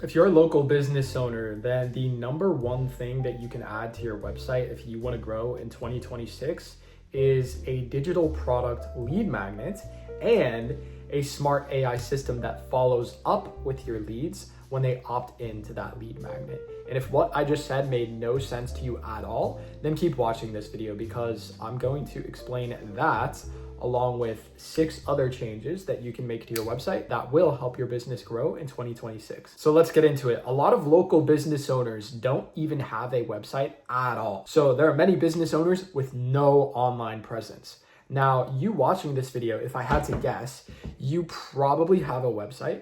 If you're a local business owner, then the number one thing that you can add to your website if you want to grow in 2026 is a digital product lead magnet and a smart AI system that follows up with your leads when they opt into that lead magnet. And if what I just said made no sense to you at all, then keep watching this video because I'm going to explain that along with 6 other changes that you can make to your website that will help your business grow in 2026. So let's get into it. A lot of local business owners don't even have a website at all. So there are many business owners with no online presence. Now, you watching this video, if I had to guess, you probably have a website.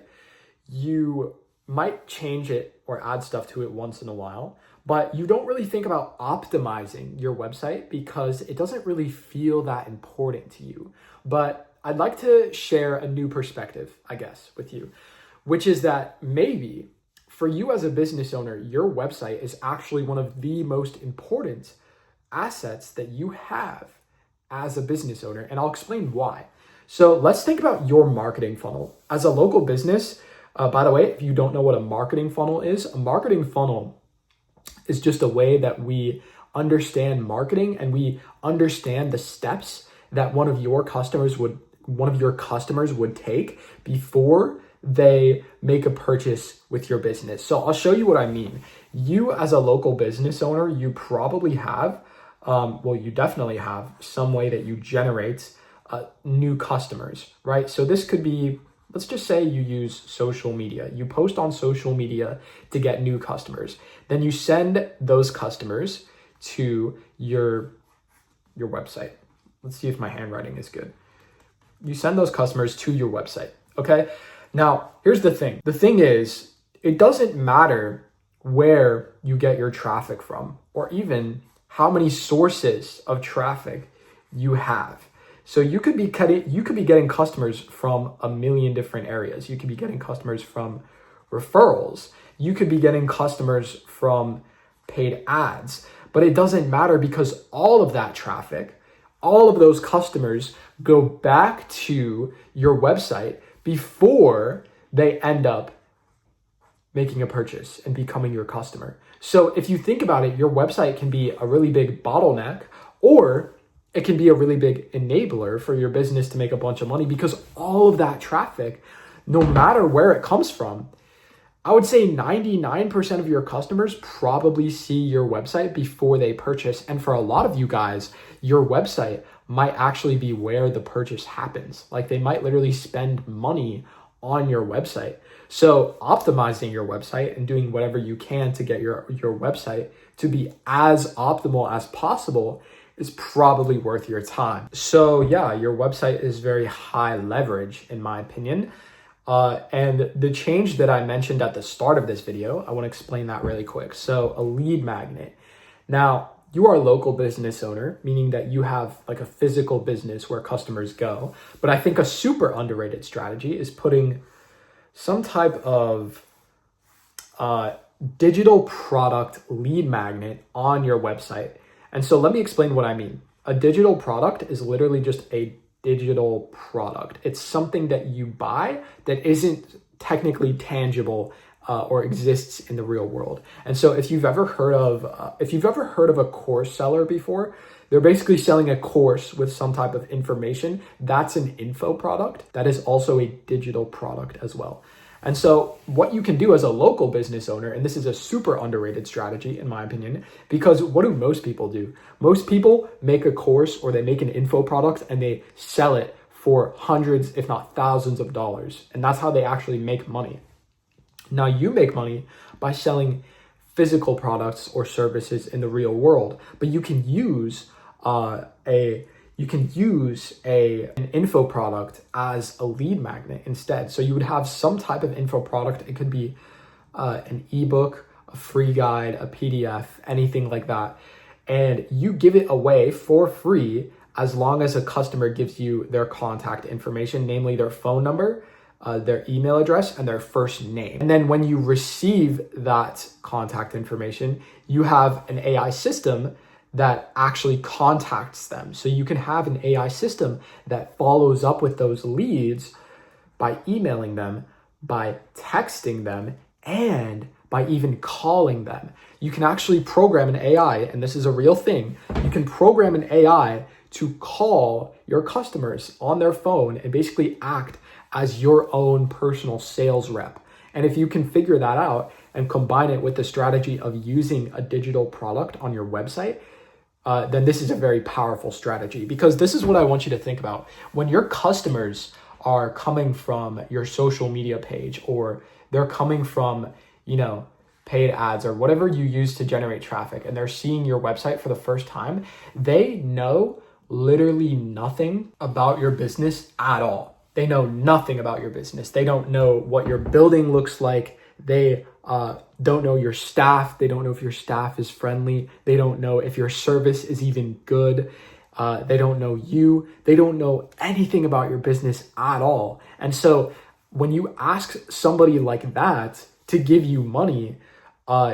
You might change it or add stuff to it once in a while, but you don't really think about optimizing your website because it doesn't really feel that important to you. But I'd like to share a new perspective, I guess, with you, which is that maybe for you as a business owner, your website is actually one of the most important assets that you have as a business owner. And I'll explain why. So let's think about your marketing funnel. As a local business, by the way, if you don't know what a marketing funnel is, a marketing funnel is just a way that we understand marketing and we understand the steps that one of your customers would take before they make a purchase with your business. So I'll show you what I mean. You as a local business owner, you probably have, you definitely have some way that you generate new customers, right? So this could be, let's just say you use social media. You post on social media to get new customers. Then you send those customers to your website. Let's see if my handwriting is good. You send those customers to your website, okay? Now, here's the thing. The thing is, it doesn't matter where you get your traffic from or even how many sources of traffic you have. So you could be getting customers from a million different areas. You could be getting customers from referrals. You could be getting customers from paid ads, but it doesn't matter because all of that traffic, all of those customers go back to your website before they end up making a purchase and becoming your customer. So if you think about it, your website can be a really big bottleneck, or it can be a really big enabler for your business to make a bunch of money because all of that traffic, no matter where it comes from, I would say 99% of your customers probably see your website before they purchase. And for a lot of you guys, your website might actually be where the purchase happens. Like they might literally spend money on your website. So optimizing your website and doing whatever you can to get your website to be as optimal as possible is probably worth your time. So yeah, your website is very high leverage in my opinion. And the change that I mentioned at the start of this video, I want to explain that really quick. So a lead magnet. Now, you are a local business owner, meaning that you have like a physical business where customers go. But I think a super underrated strategy is putting some type of digital product lead magnet on your website. And so let me explain what I mean. A digital product is literally just a digital product. It's something that you buy that isn't technically tangible or exists in the real world. And so if you've ever heard of a course seller before, they're basically selling a course with some type of information. That's an info product. That is also a digital product as well. And so what you can do as a local business owner, and this is a super underrated strategy in my opinion, because what do most people do? Most people make a course or they make an info product and they sell it for hundreds, if not thousands of dollars. And that's how they actually make money. Now you make money by selling physical products or services in the real world, but you can use an info product as a lead magnet instead. So you would have some type of info product. It could be an ebook, a free guide, a PDF, anything like that. And you give it away for free as long as a customer gives you their contact information, namely their phone number, their email address, and their first name. And then when you receive that contact information, you have an AI system that actually contacts them. So you can have an AI system that follows up with those leads by emailing them, by texting them, and by even calling them. You can actually program an AI, and this is a real thing. You can program an AI to call your customers on their phone and basically act as your own personal sales rep. And if you can figure that out and combine it with the strategy of using a digital product on your website, then this is a very powerful strategy, because this is what I want you to think about. When your customers are coming from your social media page, or they're coming from, paid ads or whatever you use to generate traffic, and they're seeing your website for the first time, they know literally nothing about your business at all. They know nothing about your business. They don't know what your building looks like. They don't know your staff. They don't know if your staff is friendly. They don't know if your service is even good. They don't know you. They don't know anything about your business at all. And so when you ask somebody like that to give you money,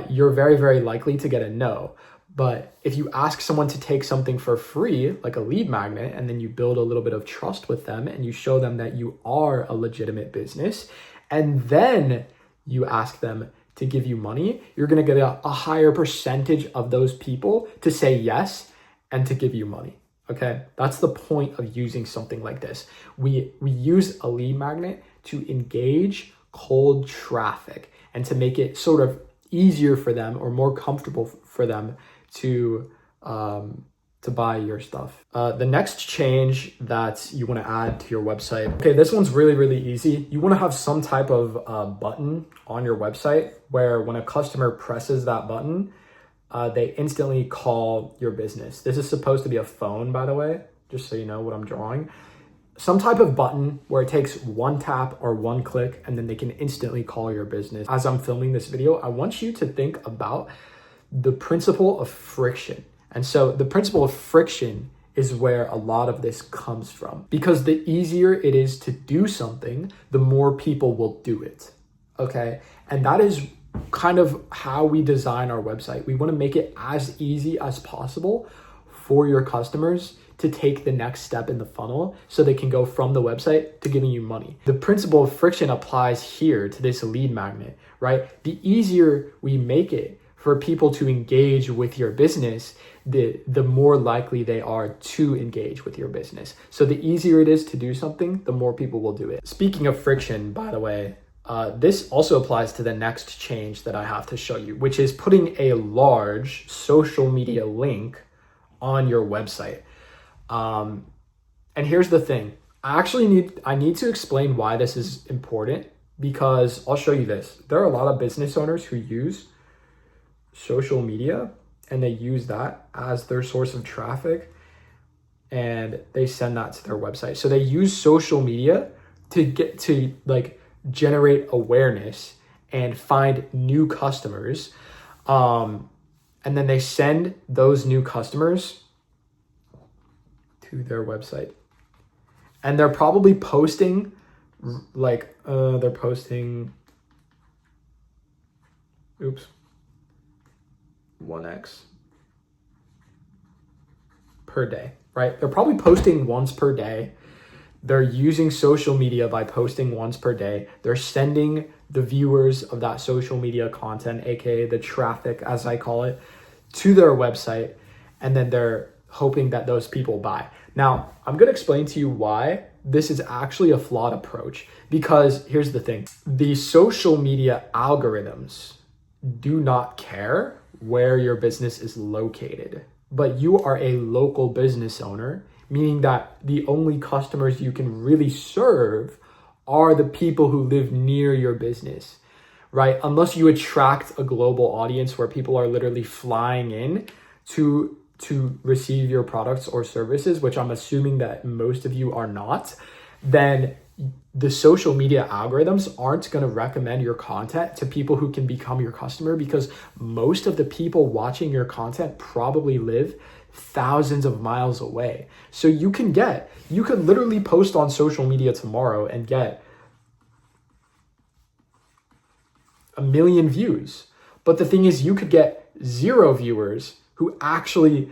you're very, very likely to get a no. But if you ask someone to take something for free, like a lead magnet, and then you build a little bit of trust with them and you show them that you are a legitimate business, and then you ask them to give you money, you're going to get a higher percentage of those people to say yes and to give you money. Okay, that's the point of using something like this. We use a lead magnet to engage cold traffic and to make it sort of easier for them or more comfortable for them to buy your stuff. The next change that you want to add to your website. Okay, this one's really, really easy. You want to have some type of button on your website where when a customer presses that button, they instantly call your business. This is supposed to be a phone, by the way, just so you know what I'm drawing. Some type of button where it takes one tap or one click and then they can instantly call your business. As I'm filming this video, I want you to think about the principle of friction. And so the principle of friction is where a lot of this comes from, because the easier it is to do something, the more people will do it. Okay. And that is kind of how we design our website. We want to make it as easy as possible for your customers to take the next step in the funnel so they can go from the website to giving you money. The principle of friction applies here to this lead magnet, right? The easier we make it for people to engage with your business, the more likely they are to engage with your business. So the easier it is to do something, the more people will do it. Speaking of friction, by the way, this also applies to the next change that I have to show you, which is putting a large social media link on your website. And here's the thing. I need to explain why this is important, because I'll show you this. There are a lot of business owners who use social media and they use that as their source of traffic and they send that to their website. So they use social media to get to generate awareness and find new customers. And then they send those new customers to their website. And they're probably posting 1x per day, right? They're probably posting once per day. They're using social media by posting once per day. They're sending the viewers of that social media content, aka the traffic, as I call it, to their website. And then they're hoping that those people buy. Now, I'm going to explain to you why this is actually a flawed approach, because here's the thing. The social media algorithms do not care where your business is located, but you are a local business owner, meaning that the only customers you can really serve are the people who live near your business, right? Unless you attract a global audience where people are literally flying in to receive your products or services, which I'm assuming that most of you are not, then the social media algorithms aren't going to recommend your content to people who can become your customer, because most of the people watching your content probably live thousands of miles away. So you could literally post on social media tomorrow and get 1 million views. But the thing is, you could get 0 viewers who actually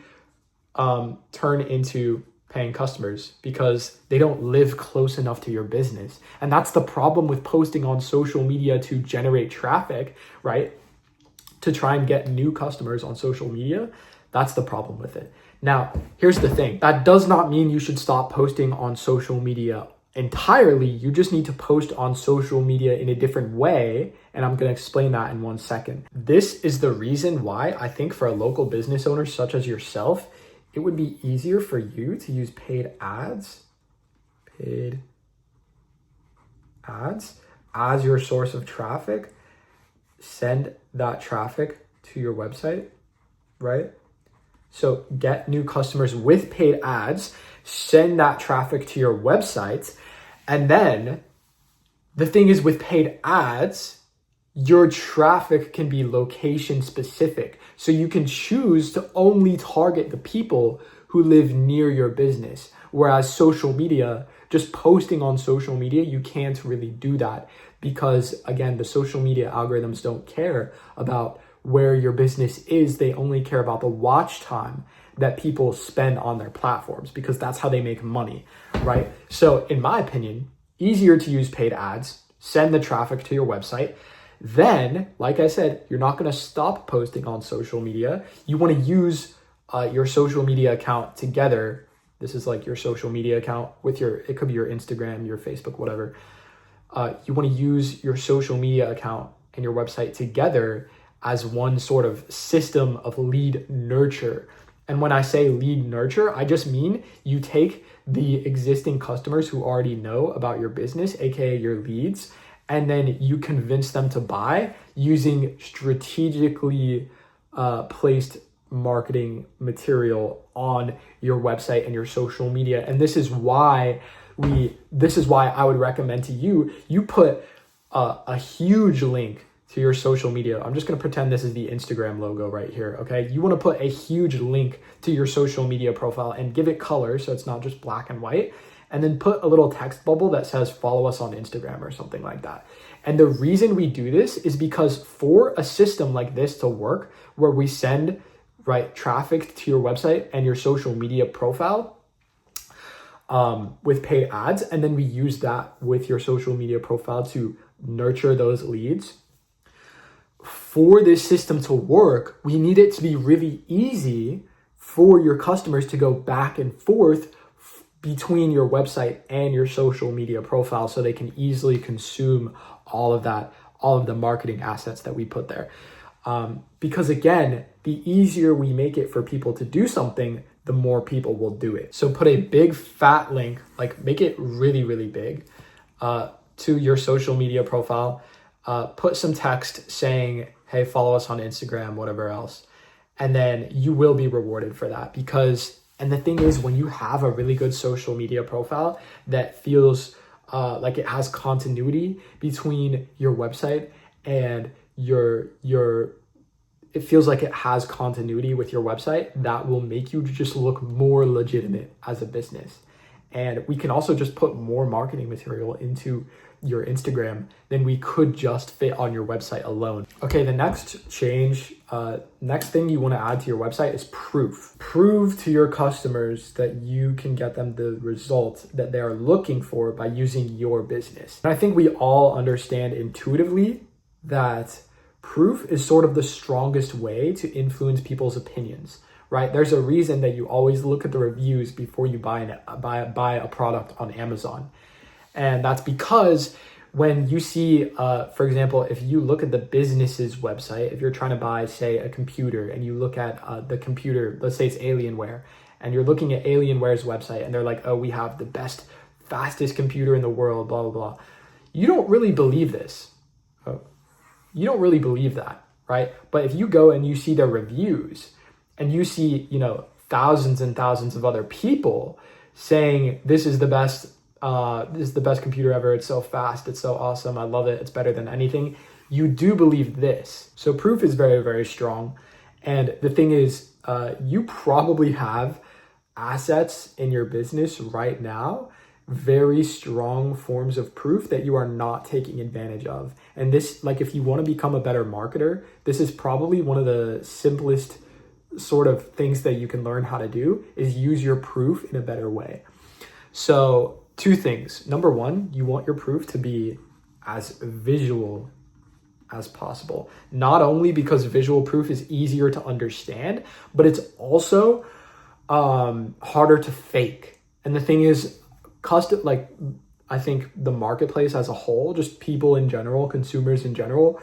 turn into paying customers because they don't live close enough to your business. And that's the problem with posting on social media to generate traffic, right? To try and get new customers on social media. That's the problem with it. Now, here's the thing. That does not mean you should stop posting on social media entirely. You just need to post on social media in a different way. And I'm going to explain that in 1 second. This is the reason why I think for a local business owner such as yourself, it would be easier for you to use paid ads as your source of traffic. Send that traffic to your website, right? So get new customers with paid ads, send that traffic to your website. And then the thing is with paid ads, your traffic can be location specific. So you can choose to only target the people who live near your business. Whereas social media, just posting on social media, you can't really do that because again, the social media algorithms don't care about where your business is. They only care about the watch time that people spend on their platforms because that's how they make money, right? So in my opinion, easier to use paid ads, send the traffic to your website. Then, like I said, you're not going to stop posting on social media. You want to use your social media account together. This is like your social media account with it could be your Instagram, your Facebook, whatever. You want to use your social media account and your website together as one sort of system of lead nurture. And when I say lead nurture, I just mean you take the existing customers who already know about your business, aka your leads, and then you convince them to buy using strategically placed marketing material on your website and your social media. And this is why I would recommend to you put a huge link to your social media. I'm just going to pretend this is the Instagram logo right here, okay? You want to put a huge link to your social media profile and give it color so it's not just black and white, and then put a little text bubble that says follow us on Instagram or something like that. And the reason we do this is because for a system like this to work, where we send traffic to your website and your social media profile with paid ads, and then we use that with your social media profile to nurture those leads. For this system to work, we need it to be really easy for your customers to go back and forth between your website and your social media profile so they can easily consume all of the marketing assets that we put there. Because again, the easier we make it for people to do something, the more people will do it. So put a big fat link, make it really, really big to your social media profile. Put some text saying, hey, follow us on Instagram, whatever else. And then you will be rewarded for that and the thing is, when you have a really good social media profile that feels like it has continuity between your website and it feels like it has continuity with your website, that will make you just look more legitimate as a business. And we can also just put more marketing material into your Instagram than we could just fit on your website alone. Okay, the next thing you want to add to your website is proof. Prove to your customers that you can get them the result that they are looking for by using your business. And I think we all understand intuitively that proof is sort of the strongest way to influence people's opinions, right? There's a reason that you always look at the reviews before you buy a product on Amazon. And that's because when you see, for example, if you look at the business's website, if you're trying to buy, say, a computer, and you look at the computer, let's say it's Alienware, and you're looking at Alienware's website, and they're like, oh, we have the best, fastest computer in the world, blah, blah, blah. You don't really believe this. You don't really believe that, right? But if you go and you see their reviews, and you see, thousands and thousands of other people saying, this is the best computer ever. It's so fast. It's so awesome. I love it. It's better than anything. You do believe this. So proof is very, very strong. And the thing is, you probably have assets in your business right now, very strong forms of proof that you are not taking advantage of. And this, if you want to become a better marketer, this is probably one of the simplest sort of things that you can learn how to do is use your proof in a better way. So 2 things. Number 1, you want your proof to be as visual as possible. Not only because visual proof is easier to understand, but it's also harder to fake. And the thing is, I think the marketplace as a whole, just people in general, consumers in general,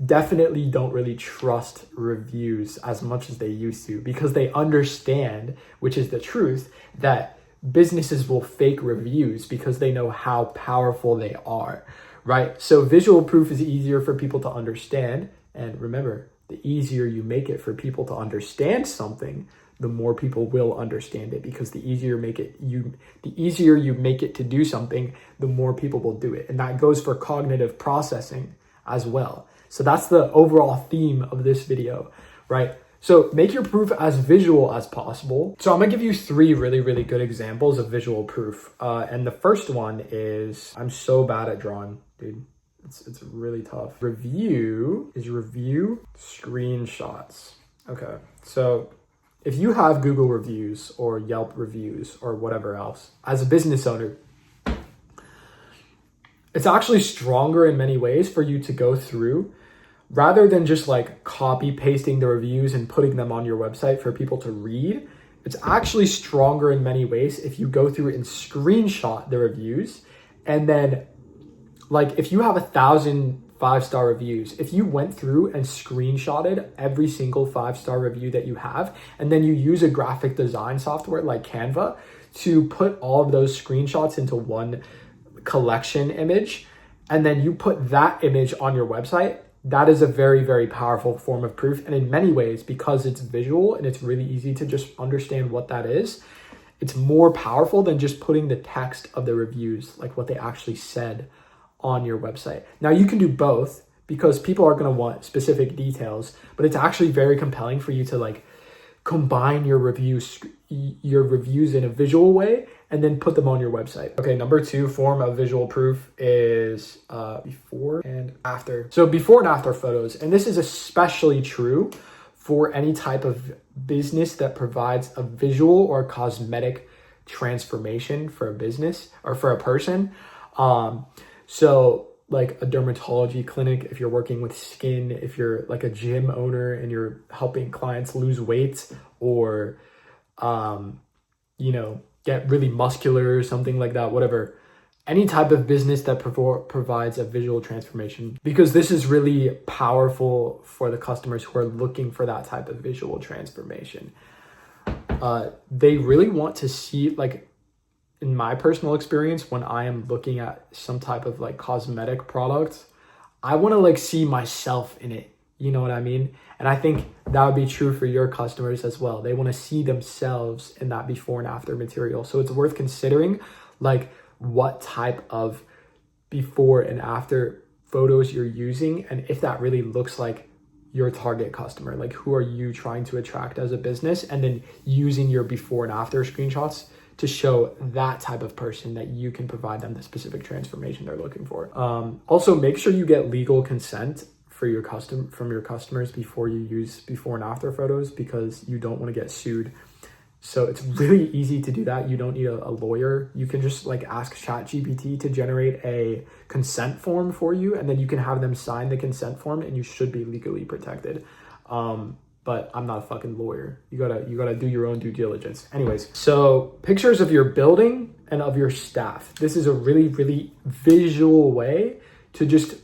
definitely don't really trust reviews as much as they used to, because they understand, which is the truth, that businesses will fake reviews because they know how powerful they are, right? So visual proof is easier for people to understand. And remember, the easier you make it for people to understand something, the more people will understand it, because the easier you make it to do something, the more people will do it. And that goes for cognitive processing as well. So that's the overall theme of this video, right? So make your proof as visual as possible. So I'm gonna give you 3 really, really good examples of visual proof. And the first one is, I'm so bad at drawing, dude. It's really tough. Review screenshots. Okay, so if you have Google reviews or Yelp reviews or whatever else, as a business owner, it's actually stronger in many ways for you to go through, rather than just like copy pasting the reviews and putting them on your website for people to read. It's actually stronger in many ways if you go through and screenshot the reviews. And then, like, if you have 1,000 5-star reviews, if you went through and screenshotted every single 5-star review that you have, and then you use a graphic design software like Canva to put all of those screenshots into one collection image, and then you put that image on your website, that is a very, very powerful form of proof. And in many ways, because it's visual and it's really easy to just understand what that is, it's more powerful than just putting the text of the reviews, like what they actually said, on your website. Now you can do both, because people are going to want specific details, but it's actually very compelling for you to like combine your reviews in a visual way and then put them on your website. Okay, number 2 form of visual proof is before and after. So before and after photos, and this is especially true for any type of business that provides a visual or cosmetic transformation for a business or for a person. So like a dermatology clinic, if you're working with skin, if you're like a gym owner and you're helping clients lose weight, or, get really muscular or something like that, whatever, any type of business that provides a visual transformation, because this is really powerful for the customers who are looking for that type of visual transformation. They really want to see, like, in my personal experience, when I am looking at some type of like cosmetic product, I want to like see myself in it. You know what I mean? And I think that would be true for your customers as well. They want to see themselves in that before and after material. So it's worth considering like what type of before and after photos you're using, and if that really looks like your target customer, like who are you trying to attract as a business, and then using your before and after screenshots to show that type of person that you can provide them the specific transformation they're looking for. Also, make sure you get legal consent from your customers before you use before and after photos, because you don't want to get sued. So it's really easy to do that. You don't need a lawyer. You can just like ask ChatGPT to generate a consent form for you, and then you can have them sign the consent form, and you should be legally protected. But I'm not a fucking lawyer. You gotta do your own due diligence. Anyways, so pictures of your building and of your staff. This is a really, really visual way to just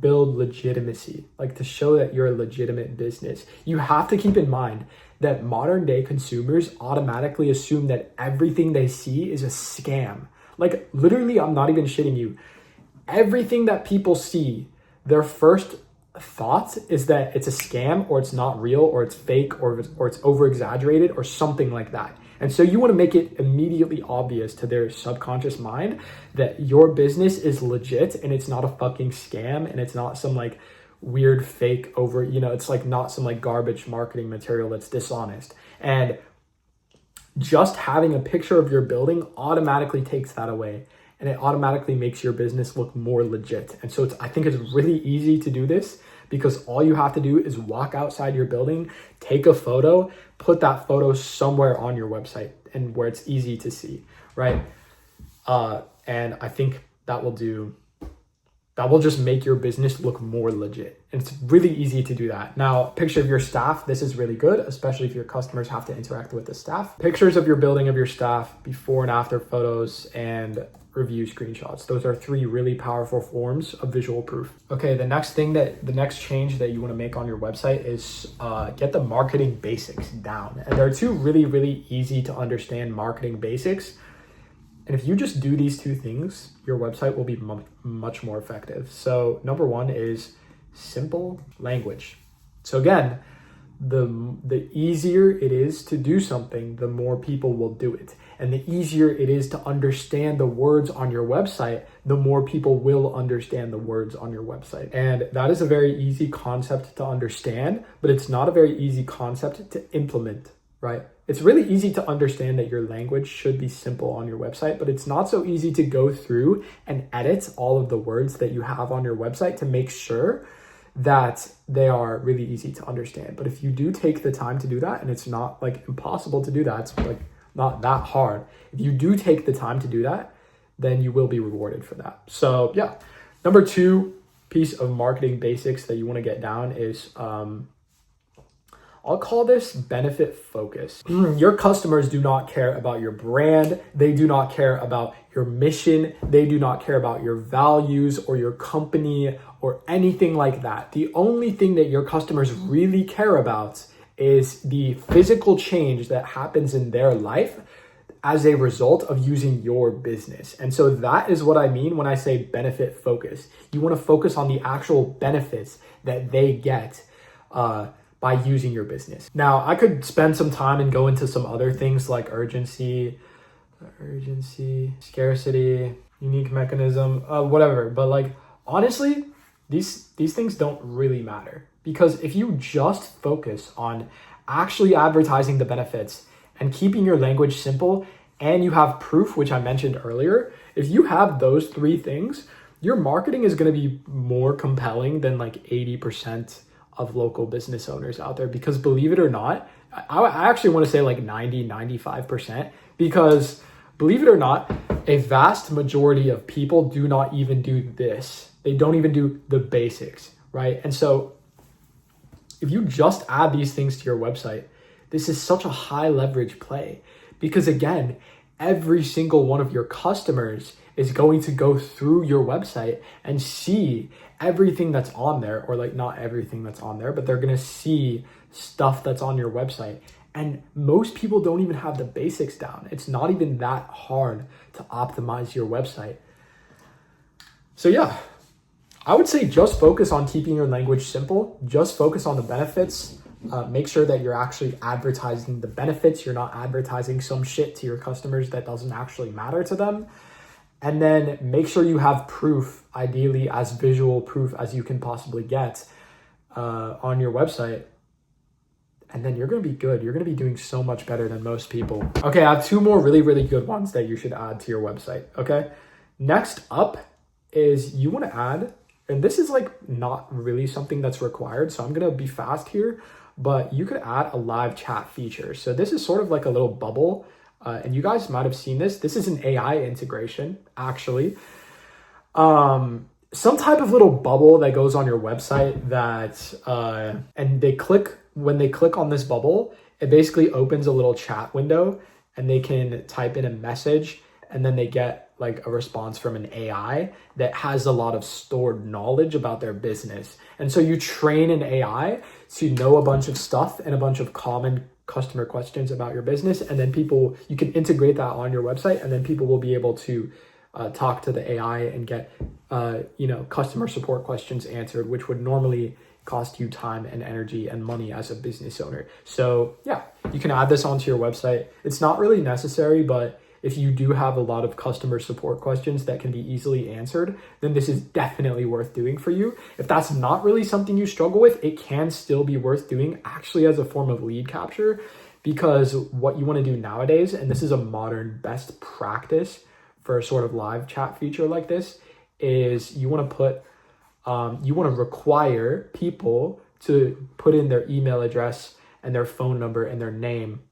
build legitimacy, like to show that you're a legitimate business. You have to keep in mind that modern day consumers automatically assume that everything they see is a scam. Like literally, I'm not even shitting you. Everything that people see, their first thought is that it's a scam, or it's not real, or it's fake, or it's over exaggerated, or something like that. And so you want to make it immediately obvious to their subconscious mind that your business is legit and it's not a fucking scam, and it's not some like weird fake it's like not some like garbage marketing material that's dishonest. And just having a picture of your building automatically takes that away, and it automatically makes your business look more legit. And so I think it's really easy to do this, because all you have to do is walk outside your building, take a photo, put that photo somewhere on your website and where it's easy to see, right? And I think that will just make your business look more legit. And it's really easy to do that. Now, picture of your staff. This is really good, especially if your customers have to interact with the staff. Pictures of your building, of your staff, before and after photos, and review screenshots. Those are 3 really powerful forms of visual proof. Okay, the next change that you want to make on your website is get the marketing basics down. And there are 2 really, really easy to understand marketing basics. And if you just do these 2 things, your website will be much more effective. So number 1 is simple language. So again, the easier it is to do something, the more people will do it. And the easier it is to understand the words on your website, the more people will understand the words on your website. And that is a very easy concept to understand, but it's not a very easy concept to implement, right? It's really easy to understand that your language should be simple on your website, but it's not so easy to go through and edit all of the words that you have on your website to make sure that they are really easy to understand. But if you do take the time to do that, and it's not like impossible to do that, it's like not that hard. If you do take the time to do that, then you will be rewarded for that. So yeah, number 2 piece of marketing basics that you want to get down is, I'll call this benefit focus. Your customers do not care about your brand. They do not care about your mission. They do not care about your values or your company or anything like that. The only thing that your customers really care about is the physical change that happens in their life as a result of using your business. And so that is what I mean when I say benefit focus. You want to focus on the actual benefits that they get by using your business. Now, I could spend some time and go into some other things like urgency, scarcity, unique mechanism, whatever. But like, honestly, these things don't really matter, because if you just focus on actually advertising the benefits and keeping your language simple, and you have proof, which I mentioned earlier, if you have those 3 things, your marketing is going to be more compelling than like 80% of local business owners out there. Because believe it or not, I actually want to say like 95%, because believe it or not, a vast majority of people do not even do this. They don't even do the basics, right? And so if you just add these things to your website, this is such a high leverage play, because again, every single one of your customers is going to go through your website and see everything that's on there, or like not everything that's on there, but they're going to see stuff that's on your website. And most people don't even have the basics down. It's not even that hard to optimize your website. So yeah, I would say just focus on keeping your language simple. Just focus on the benefits. Make sure that you're actually advertising the benefits. You're not advertising some shit to your customers that doesn't actually matter to them. And then make sure you have proof, ideally as visual proof as you can possibly get on your website. And then you're going to be good. You're going to be doing so much better than most people. Okay, I have 2 more really, really good ones that you should add to your website. Okay, next up is you want to add, and this is like not really something that's required, so I'm going to be fast here, but you could add a live chat feature. So this is sort of like a little bubble. And you guys might have seen this. This is an AI integration, actually. Some type of little bubble that goes on your website that, and when they click on this bubble, it basically opens a little chat window, and they can type in a message, and then they get like a response from an AI that has a lot of stored knowledge about their business. And so you train an AI to know a bunch of stuff and a bunch of common customer questions about your business, and then you can integrate that on your website, and then people will be able to talk to the AI and get customer support questions answered, which would normally cost you time and energy and money as a business owner. So yeah, you can add this onto your website. It's not really necessary, but if you do have a lot of customer support questions that can be easily answered, then this is definitely worth doing for you. If that's not really something you struggle with, it can still be worth doing actually as a form of lead capture, because what you want to do nowadays, and this is a modern best practice for a sort of live chat feature like this, is you want to put you want to require people to put in their email address and their phone number and their name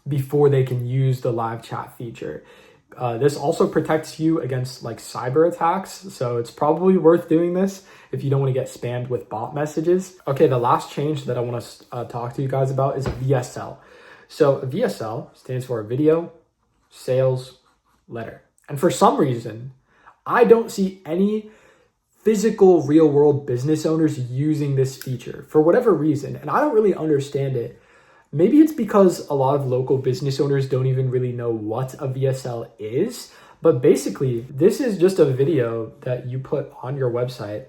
before they can use the live chat feature. This also protects you against like cyber attacks, so it's probably worth doing this if you don't want to get spammed with bot messages. Okay, the last change that I want to talk to you guys about is VSL. So VSL stands for Video Sales Letter. And for some reason, I don't see any physical real world business owners using this feature for whatever reason, and I don't really understand it. Maybe it's because a lot of local business owners don't even really know what a VSL is, but basically this is just a video that you put on your website,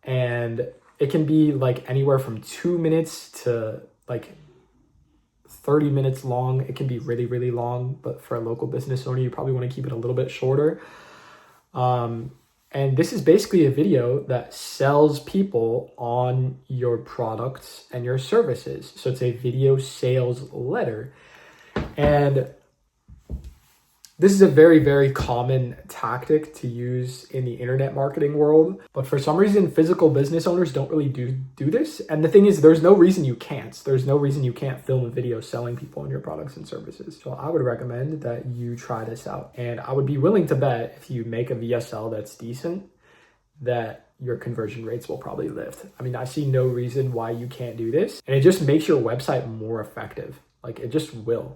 and it can be like anywhere from 2 minutes to like 30 minutes long. It can be really, really long, but for a local business owner, you probably want to keep it a little bit shorter. And this is basically a video that sells people on your products and your services. So it's a video sales letter. And this is a very, very common tactic to use in the internet marketing world. But for some reason, physical business owners don't really do this. And the thing is, there's no reason you can't. There's no reason you can't film a video selling people on your products and services. So I would recommend that you try this out. And I would be willing to bet if you make a VSL that's decent, that your conversion rates will probably lift. I mean, I see no reason why you can't do this. And it just makes your website more effective. Like, it just will.